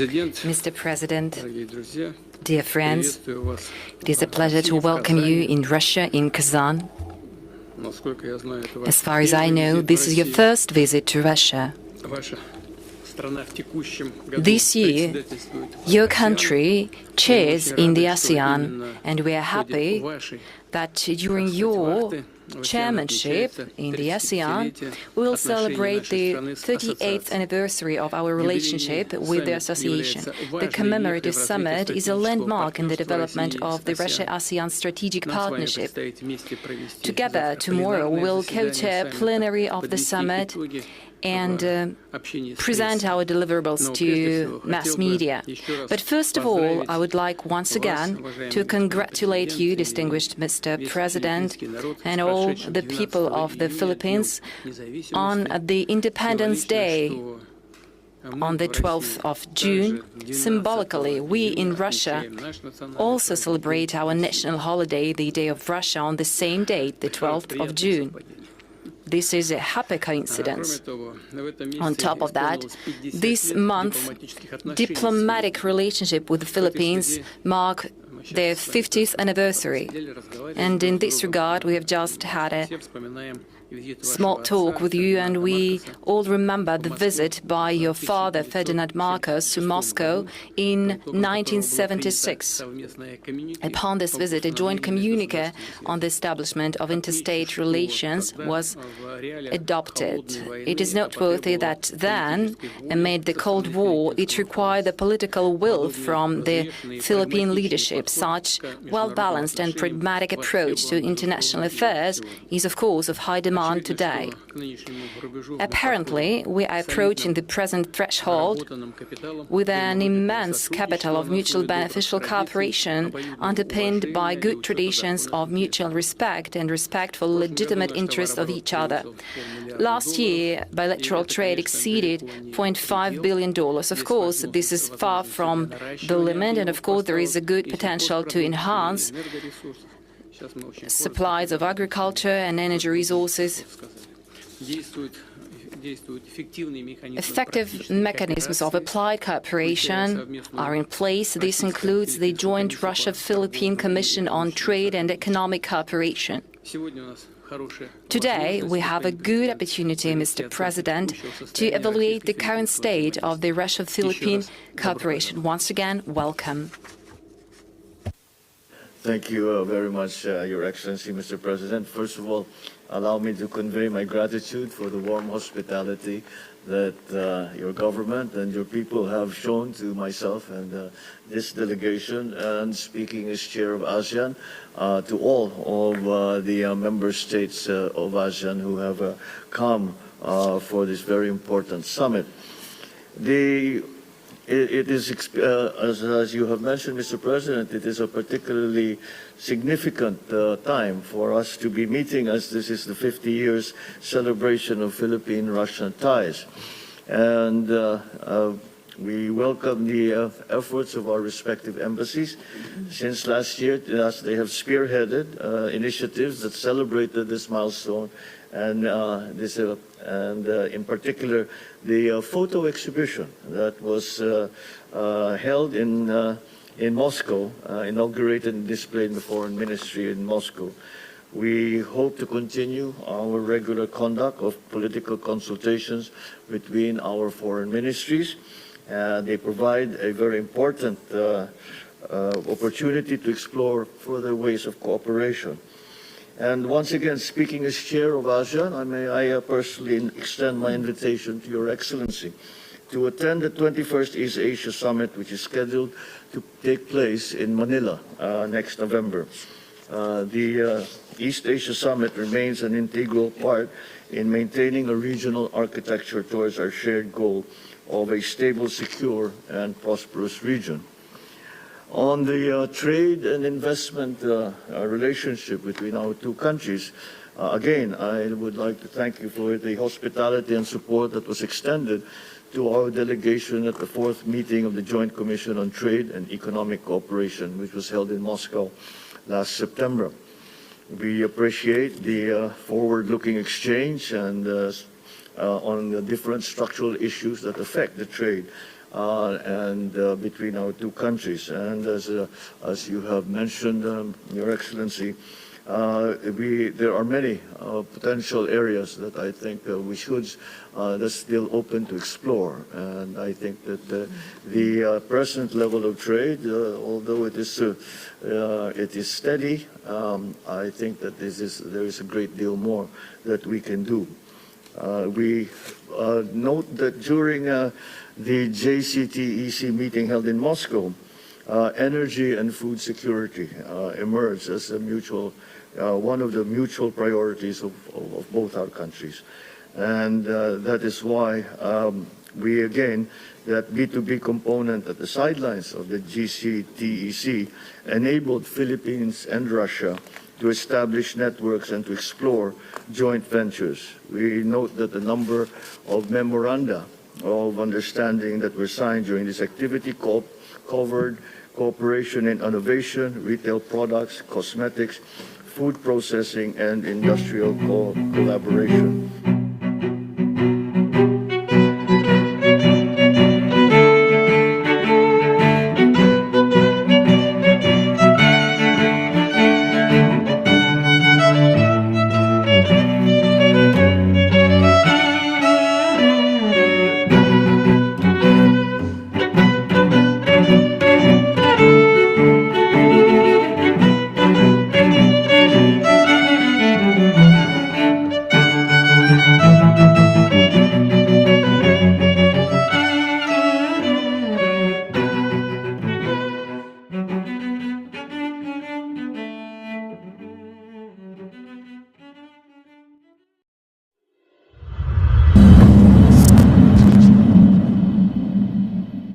Mr. President, dear friends, it is a pleasure to welcome you in Russia, in Kazan. As far as I know, this is your first visit to Russia. This year, your country chairs in the ASEAN, and we are happy that during your chairmanship in the ASEAN, we will celebrate the 38th anniversary of our relationship with the association. The commemorative summit is a landmark in the development of the Russia-ASEAN strategic partnership. Together, tomorrow, we'll co-chair plenary of the summit and present our deliverables to mass media. But first of all, I would like once again to congratulate you, distinguished Mr. President, and all the people of the Philippines on the Independence Day on the 12th of June. Symbolically, we in Russia also celebrate our national holiday, the Day of Russia, on the same date, the 12th of June. This is a happy coincidence. On top of that, this month, diplomatic relationship with the Philippines mark their 50th anniversary. And in this regard, we have just had a small talk with you, and we all remember the visit by your father, Ferdinand Marcos, to Moscow in 1976. Upon this visit, a joint communique on the establishment of interstate relations was adopted. It is noteworthy that then, amid the Cold War, it required the political will from the Philippine leadership. Such well-balanced and pragmatic approach to international affairs is, of course, of high demand today. Apparently, we are approaching the present threshold with an immense capital of mutual beneficial cooperation underpinned by good traditions of mutual respect and respect for legitimate interests of each other. Last year, bilateral trade exceeded $0.5 billion. Of course, this is far from the limit, and of course, there is a good potential to enhance supplies of agriculture and energy resources. Effective mechanisms of applied cooperation are in place. This includes the joint Russia-Philippine Commission on Trade and Economic Cooperation. Today, we have a good opportunity, Mr. President, to evaluate the current state of the Russia-Philippine cooperation. Once again, welcome. Thank you very much, Your Excellency, Mr. President. First of all, allow me to convey my gratitude for the warm hospitality that your government and your people have shown to myself and this delegation, and speaking as chair of ASEAN, to all of the member states of ASEAN who have come for this very important summit. It is, as you have mentioned, Mr. President, it is a particularly significant time for us to be meeting, as this is the 50 years celebration of Philippine-Russian ties. And we welcome the efforts of our respective embassies. Since last year, as they have spearheaded initiatives that celebrated this milestone, and in particular, the photo exhibition that was held in Moscow, inaugurated and displayed in the Foreign Ministry in Moscow. We hope to continue our regular conduct of political consultations between our foreign ministries. They provide a very important opportunity to explore further ways of cooperation. And once again, speaking as chair of ASEAN, I personally extend my invitation to Your Excellency to attend the 21st East Asia Summit, which is scheduled to take place in Manila next November. The East Asia Summit remains an integral part in maintaining a regional architecture towards our shared goal of a stable, secure, and prosperous region. On the trade and investment relationship between our two countries, again, I would like to thank you for the hospitality and support that was extended to our delegation at the 4th meeting of the Joint Commission on Trade and Economic Cooperation, which was held in Moscow last September. We appreciate the forward-looking exchange and on the different structural issues that affect the trade and between our two countries. And as you have mentioned, Your Excellency, there are many potential areas that I think we should that's still open to explore. And I think that the present level of trade, although it is steady, I think that there is a great deal more that we can do. We note that during the JCTEC meeting held in Moscow, energy and food security emerged as a one of the mutual priorities of both our countries. And that is why we again, that B2B component at the sidelines of the JCTEC enabled Philippines and Russia to establish networks and to explore joint ventures. We note that the number of memoranda of understanding that were signed during this activity covered cooperation in innovation, retail products, cosmetics, food processing, and industrial collaboration.